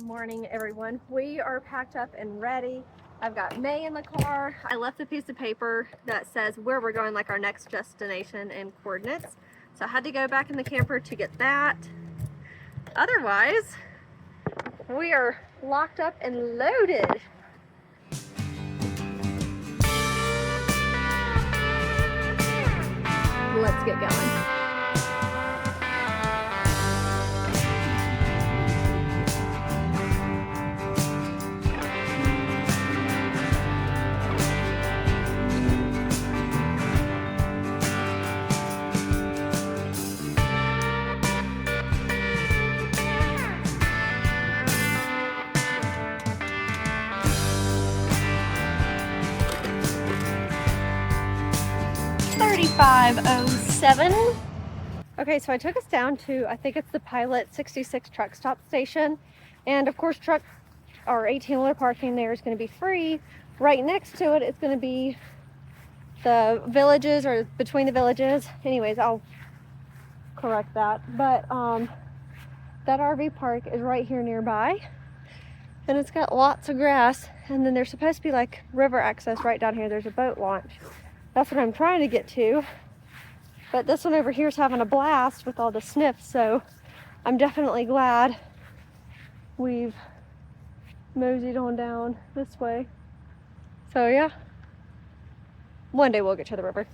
morning, everyone. We are packed up and ready. I've got May in the car. I left a piece of paper that says where we're going, like our next destination and coordinates. So I had to go back in the camper to get that. Otherwise, we are locked up and loaded. Let's get going. 3507. Okay, so I took us down to, I think it's the Pilot 66 truck stop station. And of course, truck or 18-wheeler parking there is going to be free. Right next to it is going to be the villages, or between the villages. Anyways, I'll correct that. But that RV park is right here nearby. And it's got lots of grass. And then there's supposed to be like river access right down here. There's a boat launch. That's what I'm trying to get to. But this one over here is having a blast with all the sniffs, so I'm definitely glad we've moseyed on down this way. So yeah, one day we'll get to the river.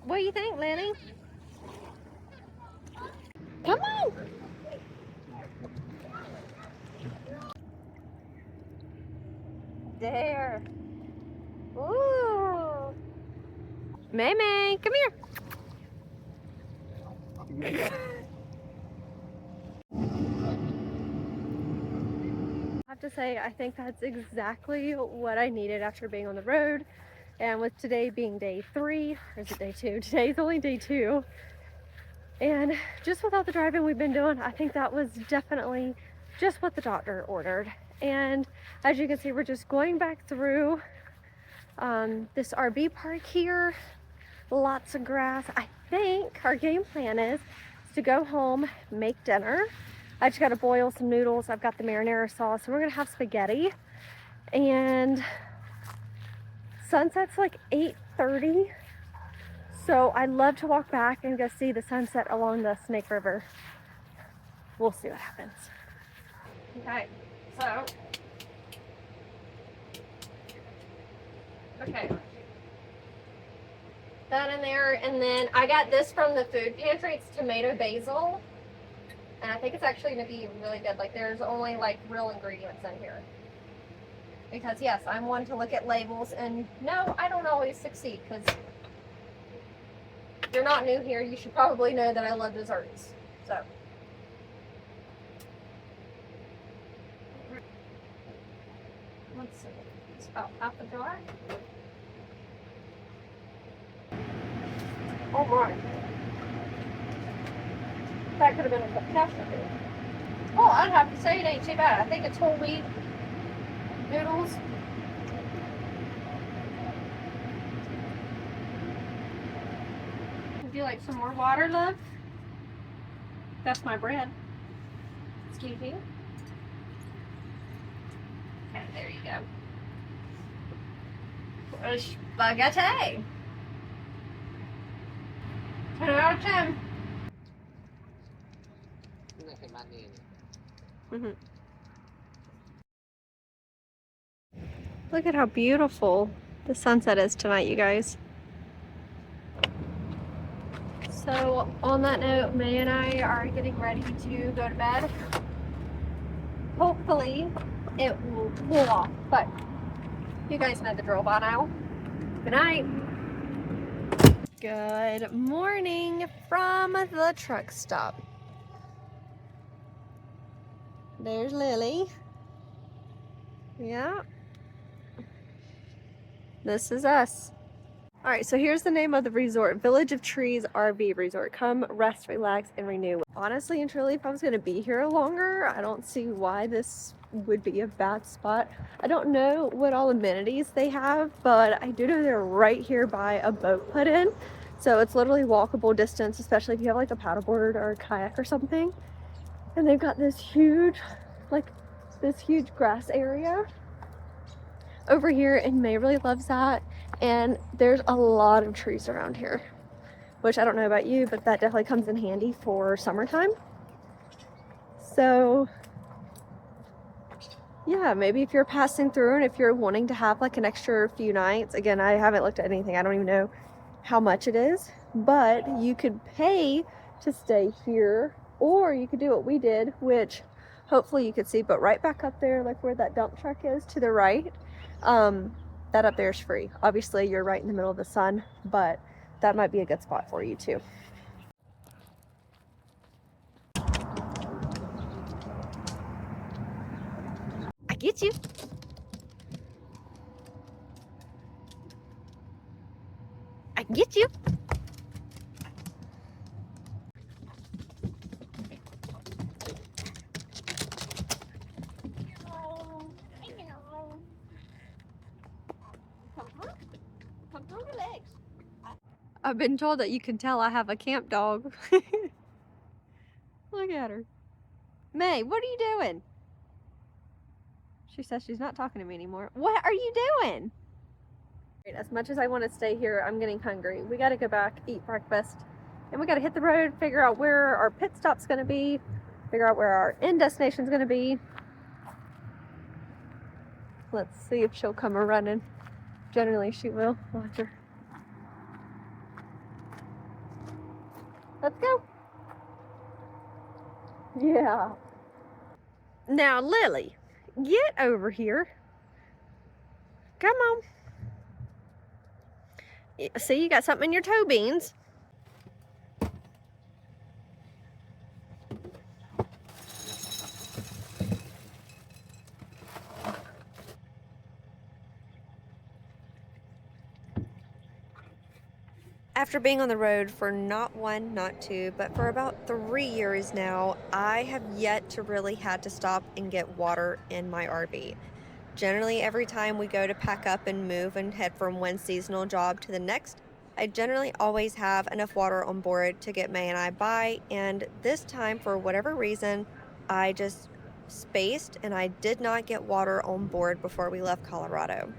What do you think, Lenny? Come on! There. Ooh. May May, come here. I have to say, I think that's exactly what I needed after being on the road. And with today being day 3, or is it day 2? Today's only day 2. And just with all the driving we've been doing, I think that was definitely just what the doctor ordered. And as you can see, we're just going back through this RV park here. Lots of grass. I think our game plan is to go home, make dinner. I just got to boil some noodles. I've got the marinara sauce, and we're gonna have spaghetti. And sunset's like 8:30, so I'd love to walk back and go see the sunset along the Snake River. We'll see what happens. Okay, so okay. That in there, and then I got this from the food pantry. It's tomato basil, and I think it's actually going to be really good. Like, there's only like real ingredients in here, because yes, I'm one to look at labels, and no, I don't always succeed, because if you're not new here, you should probably know that I love desserts. So let's see. It's about half a jar. Oh my. That could have been a capture. Oh, I'd have to say it ain't too bad. I think it's whole wheat noodles. Would you like some more water, love? That's my bread. Excuse me. Okay, there you go. Spaghetti. 10 out of 10. Look at how beautiful the sunset is tonight, you guys. So on that note, May and I are getting ready to go to bed. Hopefully it will cool off, but you guys know the drill by now. Good night. Good morning from the truck stop. There's Lily. Yeah. This is us. All right, so here's the name of the resort. Village of Trees RV Resort. Come rest, relax, and renew. Honestly and truly, if I was gonna be here longer, I don't see why this would be a bad spot. I don't know what all amenities they have, but I do know they're right here by a boat put in. So it's literally walkable distance, especially if you have like a paddleboard or a kayak or something. And they've got this huge, like this huge grass area over here, and May really loves that. And there's a lot of trees around here, which I don't know about you, but that definitely comes in handy for summertime. So yeah, maybe if you're passing through and if you're wanting to have like an extra few nights, again, I haven't looked at anything, I don't even know how much it is, but you could pay to stay here, or you could do what we did, which hopefully you could see, but right back up there, like where that dump truck is to the right, that up there is free. Obviously you're right in the middle of the sun, but that might be a good spot for you too. I get you. I get you. I've been told that you can tell I have a camp dog. Look at her. May, what are you doing? She says she's not talking to me anymore. What are you doing? As much as I want to stay here, I'm getting hungry. We got to go back, eat breakfast, and we got to hit the road, figure out where our pit stop's going to be, figure out where our end destination's going to be. Let's see if she'll come a running. Generally, she will. Watch her. Let's go. Yeah. Now, Lily, get over here. Come on. See, you got something in your toe beans. After being on the road for not one, not two, but for about 3 years now, I have yet to really had to stop and get water in my RV. Generally, every time we go to pack up and move and head from one seasonal job to the next, I generally always have enough water on board to get Mae and I by, and this time, for whatever reason, I just spaced and I did not get water on board before we left Colorado.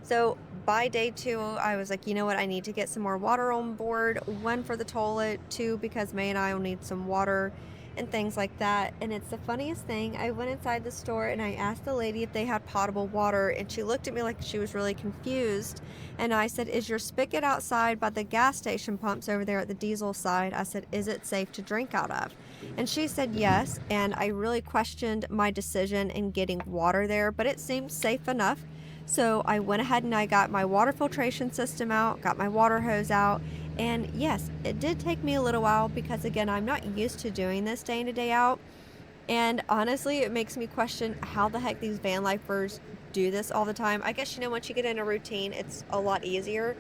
So by day 2, I was like, you know what, I need to get some more water on board. 1, for the toilet, 2, because Mae and I will need some water and things like that. And it's the funniest thing, I went inside the store and I asked the lady if they had potable water, and she looked at me like she was really confused. And I said, is your spigot outside by the gas station pumps over there at the diesel side? I said, is it safe to drink out of? And she said yes, and I really questioned my decision in getting water there, but it seemed safe enough. So I went ahead and I got my water filtration system out, got my water hose out, and yes, it did take me a little while because, again, I'm not used to doing this day in and day out. And honestly, it makes me question how the heck these van lifers do this all the time. I guess, once you get in a routine, it's a lot easier.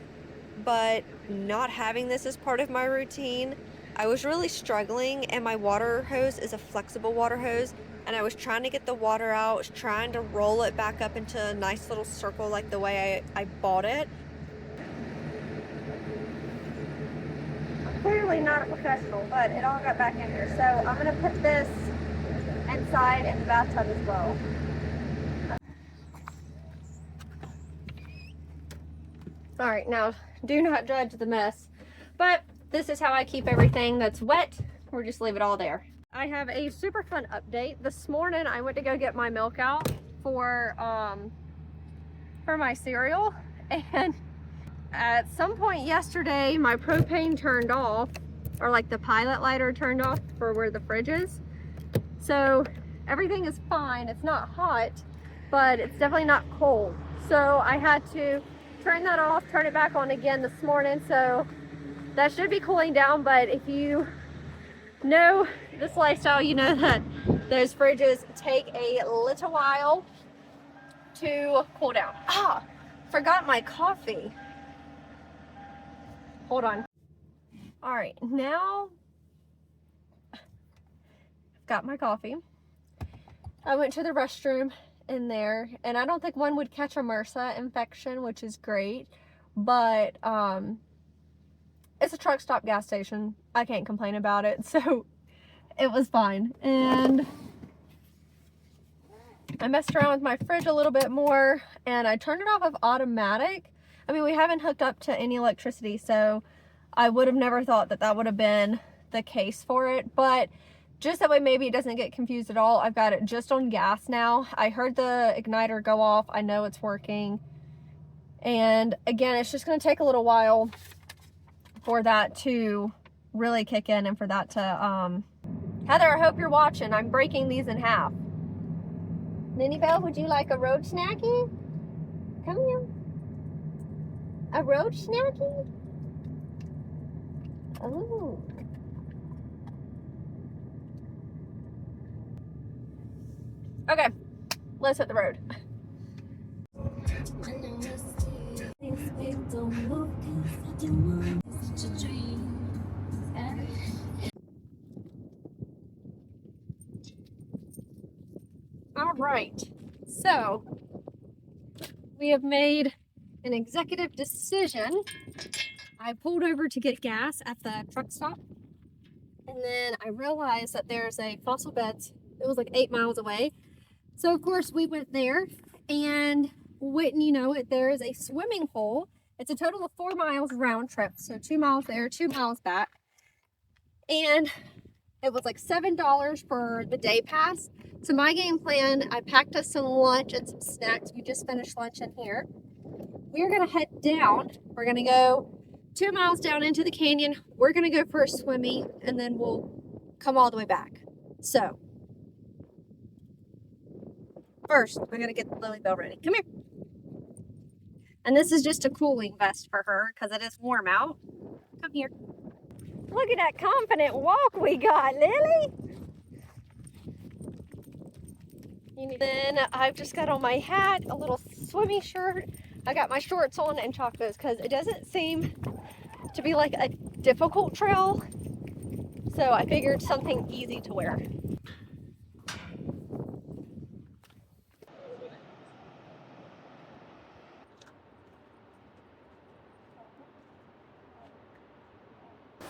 But not having this as part of my routine, I was really struggling, and my water hose is a flexible water hose. And I was trying to get the water out, was trying to roll it back up into a nice little circle like the way I bought it. I'm clearly not a professional, but it all got back in here. So I'm going to put this inside in the bathtub as well. All right, now do not judge the mess, but this is how I keep everything that's wet, or just leave it all there. I have a super fun update. This morning I went to go get my milk out for my cereal, and at some point yesterday my propane turned off, or like the pilot lighter turned off for where the fridge is. So everything is fine. It's not hot, but it's definitely not cold. So I had to turn that off, turn it back on again this morning. So that should be cooling down, but if you know this lifestyle, you know that those fridges take a little while to cool down. Forgot my coffee. Hold on. All right, now I've got my coffee. I went to the restroom in there, and I don't think one would catch a MRSA infection, which is great, but it's a truck stop gas station. I can't complain about it. So it was fine. And I messed around with my fridge a little bit more, and I turned it off of automatic. I mean, we haven't hooked up to any electricity, so I would have never thought that that would have been the case for it, but just that way maybe it doesn't get confused at all, I've got it just on gas now. I heard the igniter go off. I know it's working. And again, it's just going to take a little while for that to really kick in and for that to, Heather, I hope you're watching. I'm breaking these in half. Ninny Bell, would you like a road snacky? Come here. A road snacky? Oh. Okay, let's hit the road. All right, so we have made an executive decision. I pulled over to get gas at the truck stop, and then I realized that there's a fossil beds. It was like 8 miles away. So of course we went there, and wouldn't you know it, there is a swimming pool. It's a total of 4 miles round trip. So 2 miles there, 2 miles back. And it was like $7 for the day pass. So my game plan, I packed us some lunch and some snacks. We just finished lunch in here. We're gonna head down. We're gonna go 2 miles down into the canyon. We're gonna go for a swimmy, and then we'll come all the way back. So first, we're gonna get Lily Bell ready. Come here. And this is just a cooling vest for her because it is warm out. Come here. Look at that confident walk we got, Lily. Then I've just got on my hat, a little swimmy shirt. I got my shorts on and chacos because it doesn't seem to be like a difficult trail. So I figured something easy to wear.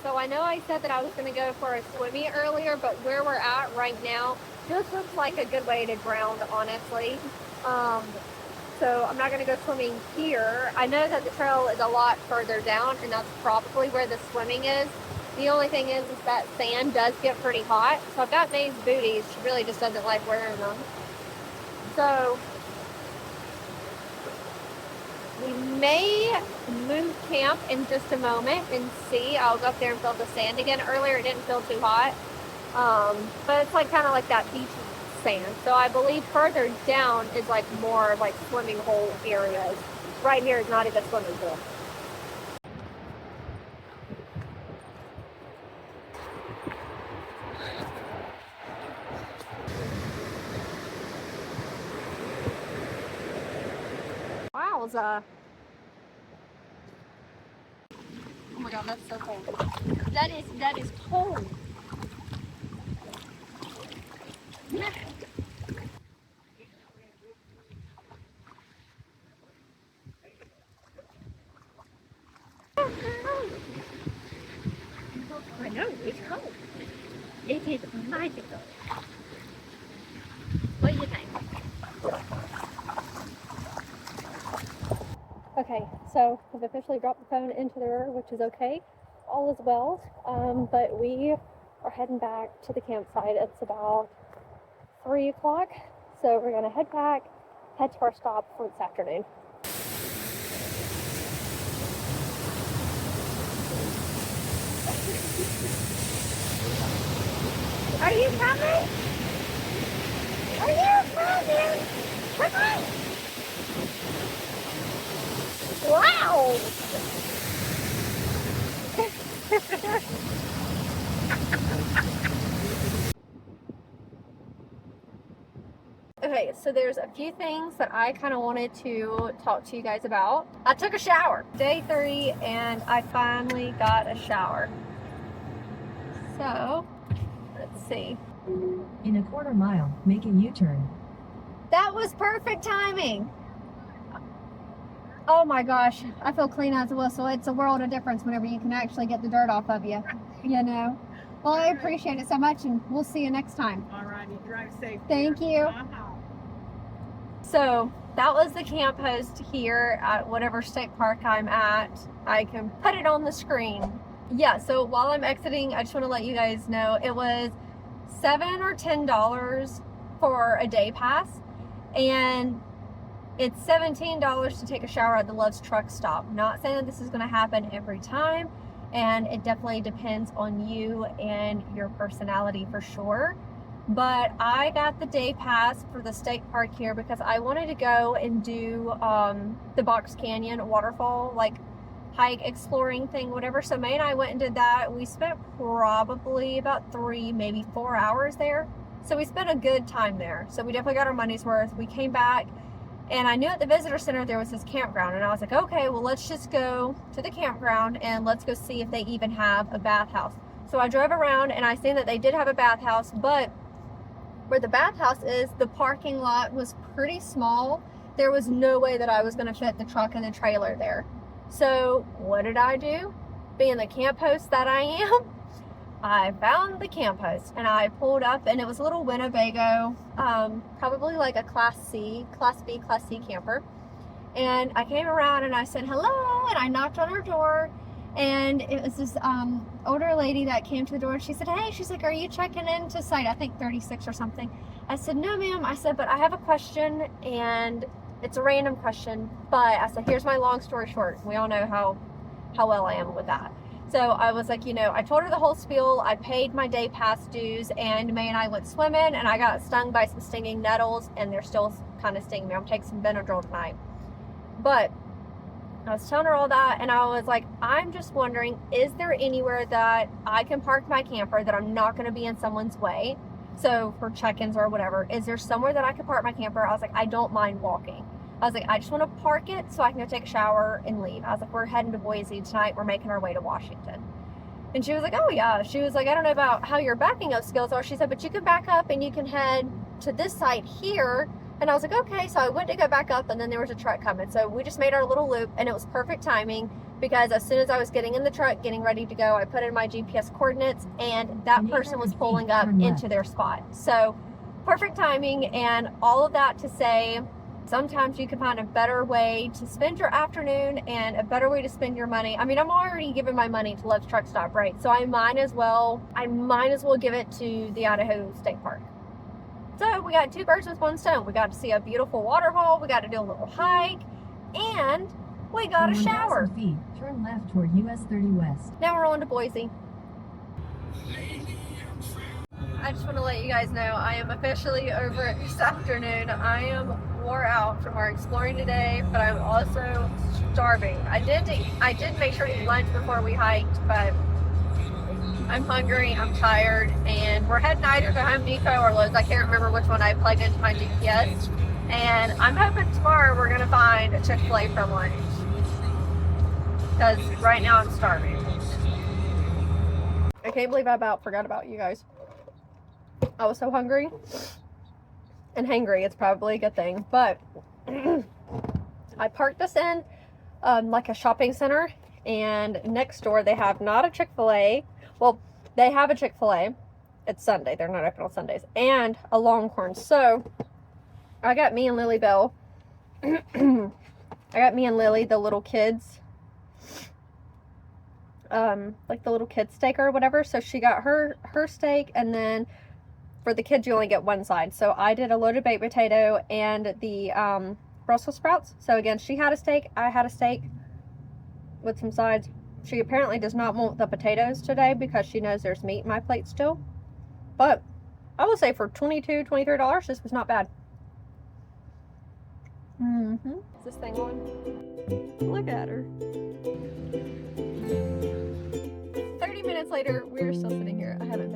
So I know I said that I was going to go for a swimmy earlier, but where we're at right now, this looks like a good way to ground, honestly. So I'm not going to go swimming here. I know that the trail is a lot further down, and that's probably where the swimming is. The only thing is that sand does get pretty hot. So I've got Mae's booties. She really just doesn't like wearing them. So we may move camp in just a moment and see. I'll go up there and feel the sand again. Earlier it didn't feel too hot. But it's like kind of like that beachy sand. So I believe further down is like more like swimming hole areas. Right here is not even a swimming pool. Wowza. Oh my god, that's so cold. That is cold. I know, it's cold. It is magical. What do you think? Okay, so I've officially dropped the phone into the river, which is okay. All is well. But we are heading back to the campsite. It's about 3 o'clock. So we're gonna head back, head to our stop for this afternoon. Are you coming? Are you coming? Come on! Wow! Okay, so there's a few things that I kind of wanted to talk to you guys about. I took a shower. Day 3, and I finally got a shower. So, let's see. In a quarter mile, make a U-turn. That was perfect timing. Oh my gosh, I feel clean as a whistle. It's a world of difference whenever you can actually get the dirt off of you, you know. Well, I appreciate it so much, and we'll see you next time. All righty, drive safe. Thank you. So that was the camp host here at whatever state park I'm at. I can put it on the screen. Yeah, so while I'm exiting, I just want to let you guys know it was $7 or $10 for a day pass, and it's $17 to take a shower at the Love's truck stop. Not saying that this is going to happen every time, and it definitely depends on you and your personality for sure. But I got the day pass for the state park here because I wanted to go and do the Box Canyon waterfall, like hike exploring thing, whatever. So Mae and I went and did that. We spent probably about 3, maybe 4 hours there. So we spent a good time there. So we definitely got our money's worth. We came back, and I knew at the visitor center there was this campground, and I was like, okay, well, let's just go to the campground and let's go see if they even have a bathhouse. So I drove around and I seen that they did have a bathhouse, but where the bathhouse is, the parking lot was pretty small. There was no way that I was going to fit the truck and the trailer there. So what did I do? Being the camp host that I am, I found the camp host and I pulled up, and it was a little Winnebago, probably like a Class C, Class B, Class C camper. And I came around and I said hello, and I knocked on her door, and it was this older lady that came to the door. She said, hey, she's like, are you checking into site, I think 36 or something? I said, no ma'am. I said, but I have a question, and it's a random question, but I said, here's my long story short. We all know how well I am with that. So I was like, you know, I told her the whole spiel. I paid my day pass dues, and Mae and I went swimming, and I got stung by some stinging nettles, and they're still kind of stinging me. I'm taking some Benadryl tonight. But I was telling her all that, and I was like, I'm just wondering, is there anywhere that I can park my camper that I'm not going to be in someone's way? So for check-ins or whatever, is there somewhere that I can park my camper? I was like, I don't mind walking. I was like, I just want to park it so I can go take a shower and leave. I was like, we're heading to Boise tonight. We're making our way to Washington. And she was like, oh yeah. She was like, I don't know about how your backing up skills are. She said, but you can back up and you can head to this site here. And I was like, okay. So I went to go back up, and then there was a truck coming. So we just made our little loop, and it was perfect timing because as soon as I was getting in the truck, getting ready to go, I put in my GPS coordinates, and that person was pulling up into their spot. So perfect timing, and all of that to say, sometimes you can find a better way to spend your afternoon and a better way to spend your money. I mean, I'm already giving my money to Love's Truck Stop, right? So I might as well give it to the Idaho State Park. So we got 2 birds with 1 stone. We got to see a beautiful waterfall. We got to do a little hike, and we got a shower. 1,000 feet, turn left toward US 30 West. Now we're on to Boise. I just want to let you guys know I am officially over it this afternoon. I am wore out from our exploring today, but I'm also starving. I did make sure to eat lunch before we hiked, but I'm hungry, I'm tired, and we're heading either to Home Depot or Lowe's. I can't remember which one I plugged into my GPS. And I'm hoping tomorrow we're gonna find a Chick-fil-A for lunch, because right now I'm starving. I can't believe I about forgot about you guys. I was so hungry and hangry. It's probably a good thing, but I parked this in like a shopping center, and next door they have not a Chick-fil-A. Well, they have a Chick-fil-A. It's Sunday. They're not open on Sundays. And a Longhorn. So I got me and Lily Bell. I got me and Lily, the little kids, like the little kid steak or whatever. So she got her steak, and then for the kids you only get one side. So I did a loaded baked potato and the Brussels sprouts. So again, she had a steak, I had a steak with some sides. She apparently does not want the potatoes today because she knows there's meat in my plate still. But I will say for $22, $23, this was not bad. Is this thing on? Look at her. 30 minutes later, we're still sitting here. I haven't